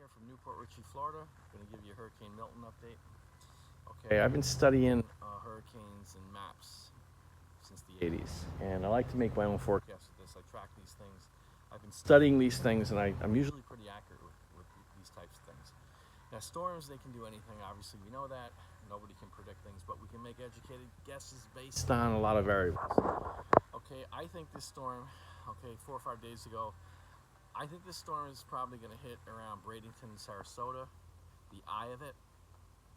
here from Port Richey, Florida. I'm going to give you a Hurricane Milton update. Okay, I've been studying hurricanes and maps since the 80s, and I like to make my own forecast with this. I track these things. I've been studying these things, and I'm usually pretty accurate with these types of things. Now, storms, they can do anything. Obviously, we know that. Nobody can predict things, but we can make educated guesses based on a lot of variables. Okay, I think this storm, 4 or 5 days ago, I think this storm is probably going to hit around Bradenton and Sarasota, the eye of it.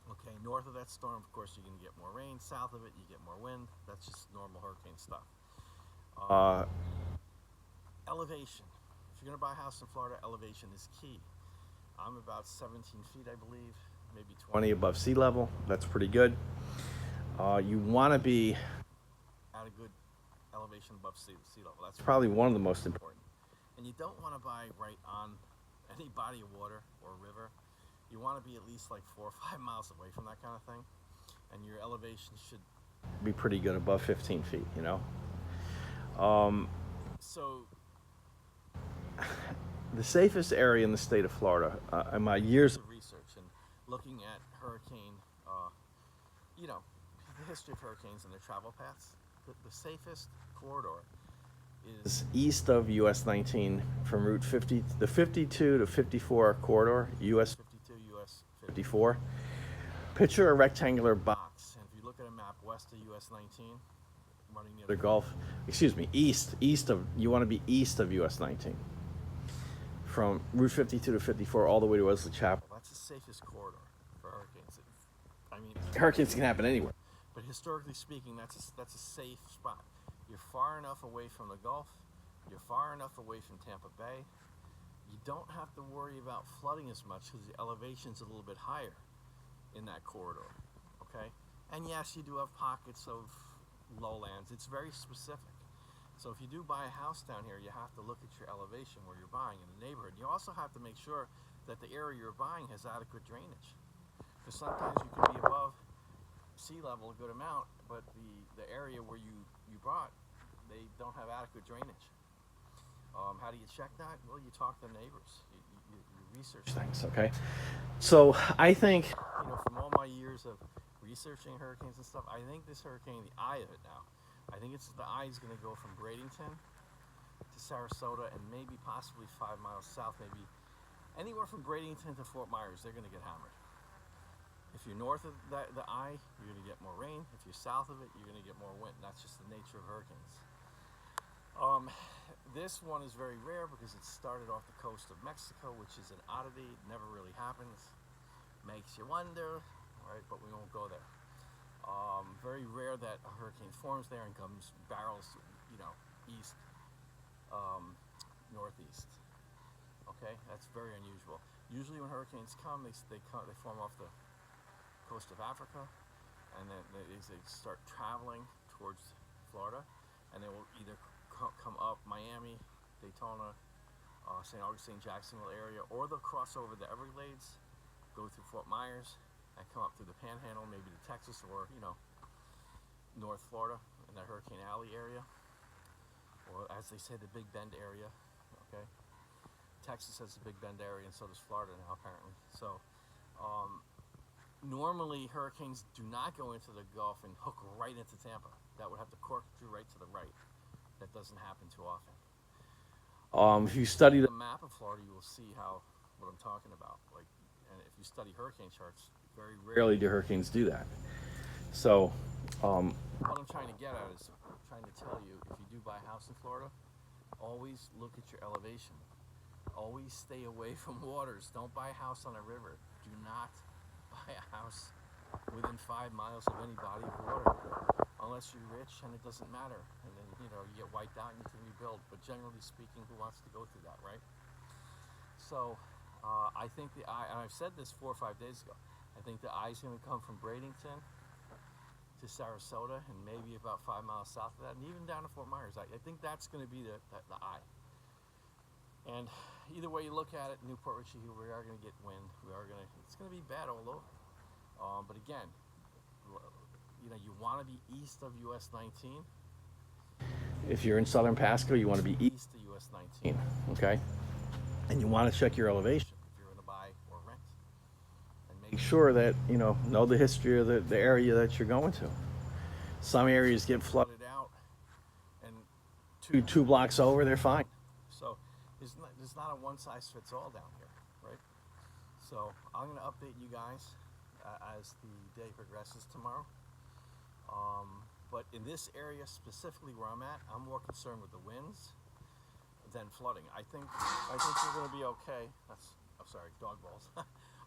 Okay, north of that storm, of course, you're going to get more rain. South of it, you get more wind. That's just normal hurricane stuff. Elevation. If you're going to buy a house in Florida, elevation is key. I'm about 17 feet, I believe, maybe 20 above sea level. That's pretty good. You want to be at a good elevation above sea level. That's probably one of the most important. And you don't want to buy right on any body of water or river. You want to be at least like 4 or 5 miles away from that kind of thing. And your elevation should be pretty good, above 15 feet, you know. So the safest area in the state of Florida, in my years of research and looking at hurricane, the history of hurricanes and their travel paths, the safest corridor is east of US 19 from Route 50, the 52 to 54 corridor, US 52, US 54. Picture a rectangular box, and if you look at a map west of US 19, running near the Gulf, you want to be east of US 19. From Route 52 to 54 all the way to Wesley Chapel. That's the safest corridor for hurricanes. I mean, hurricanes can happen anywhere, but historically speaking, that's a safe spot. You're far enough away from the Gulf. You're far enough away from Tampa Bay. You don't have to worry about flooding as much because the elevation's a little bit higher in that corridor, okay? And yes, you do have pockets of lowlands. It's very specific. So if you do buy a house down here, you have to look at your elevation where you're buying in the neighborhood. You also have to make sure that the area you're buying has adequate drainage. Because sometimes you can be above sea level a good amount, but the area where you bought, they don't have adequate drainage. How do you check that? Well, you talk to neighbors. You research things, okay? So I think, from all my years of researching hurricanes and stuff, I think this hurricane, the eye of it now, I think the eye is going to go from Bradenton to Sarasota and maybe possibly 5 miles south, maybe anywhere from Bradenton to Fort Myers, they're going to get hammered. If you're north of the eye, you're going to get more rain. If you're south of it, you're going to get more wind. That's just the nature of hurricanes. This one is very rare because it started off the coast of Mexico, which is an oddity. It never really happens. Makes you wonder, right? But we won't go there. Very rare that a hurricane forms there and barrels, east, northeast. Okay, that's very unusual. Usually when hurricanes come, they form off the coast of Africa, and then they start traveling towards Florida, and they will either come up Miami, Daytona, St. Augustine, Jacksonville area, or they'll cross over the Everglades, go through Fort Myers, and come up through the Panhandle, maybe to Texas or North Florida in the Hurricane Alley area, or as they say, the Big Bend area. Okay, Texas has a Big Bend area, and so does Florida now apparently. So normally hurricanes do not go into the Gulf and hook right into Tampa. That would have to cork you right to the right. That doesn't happen too often. If you study the map of Florida, you will see what I'm talking about. And if you study hurricane charts, very rarely do hurricanes do that. So, what I'm trying to get at is trying to tell you, if you do buy a house in Florida, always look at your elevation. Always stay away from waters. Don't buy a house on a river. Do not buy a house within 5 miles of any body of water, unless you're rich and it doesn't matter. And then, you get wiped out and you can rebuild. But generally speaking, who wants to go through that, right? So, I think the eye, and I've said this 4 or 5 days ago, I think the eye is going to come from Bradenton to Sarasota and maybe about 5 miles south of that, and even down to Fort Myers. I think that's going to be the eye. And either way you look at it, Port Richey, we are going to get wind. It's going to be bad all over. But again, you want to be east of US 19. If you're in southern Pasco, you want to be east of US 19, okay? And you want to check your elevation if you're going to buy Make sure that, know the history of the area that you're going to. Some areas get flooded out, and two blocks over, they're fine. So there's not a one-size-fits-all down here, right? So I'm going to update you guys as the day progresses tomorrow. But in this area specifically where I'm at, I'm more concerned with the winds than flooding. I think we're going to be okay. I'm sorry, dog balls.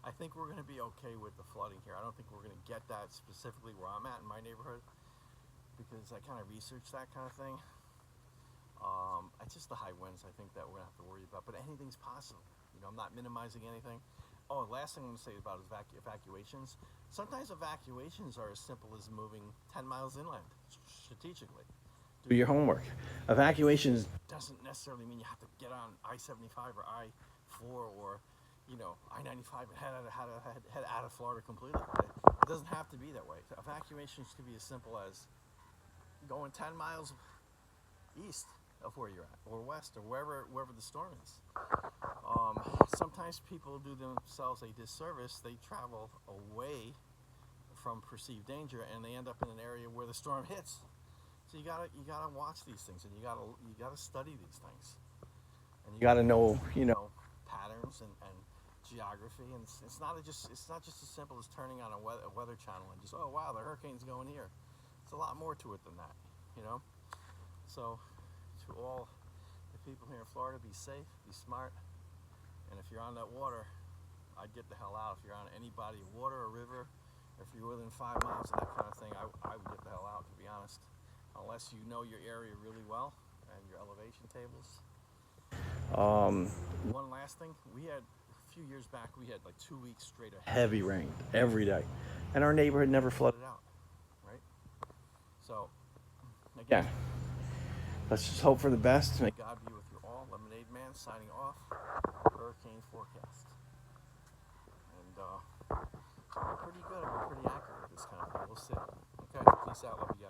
I think we're going to be okay with the flooding here. I don't think we're going to get that specifically where I'm at in my neighborhood, because I kind of researched that kind of thing. It's just the high winds, I think, that we're going to have to worry about. But anything's possible. I'm not minimizing anything. Oh, last thing I'm going to say about is evacuations. Sometimes evacuations are as simple as moving 10 miles inland strategically. Do your homework. Evacuations doesn't necessarily mean you have to get on I-75 or I-4 or I-95 and head out of Florida completely. It doesn't have to be that way. Evacuations can be as simple as going 10 miles east of where you're at, or west, or wherever the storm is. Sometimes people do themselves a disservice. They travel away from perceived danger, and they end up in an area where the storm hits. So you gotta watch these things, and you gotta study these things, and you gotta know patterns and geography. And it's not just as simple as turning on a weather channel and just, oh wow, the hurricane's going here. It's a lot more to it than that, So to all the people here in Florida, be safe, be smart, and if you're on that water, I'd get the hell out. If you're on any body of water or river, if you're within 5 miles of that kind of thing, I would get the hell out, to be honest, unless you know your area really well and your elevation tables. One last thing, a few years back, we had like 2 weeks straight of heavy rain every day, and our neighborhood never flooded out, right? So, again, let's just hope for the best. May God be with you all. Lemonade Man signing off. Hurricane Forecast. And I'm pretty good. I'm pretty accurate with this kind of thing. We'll see. Okay, peace out. Love you.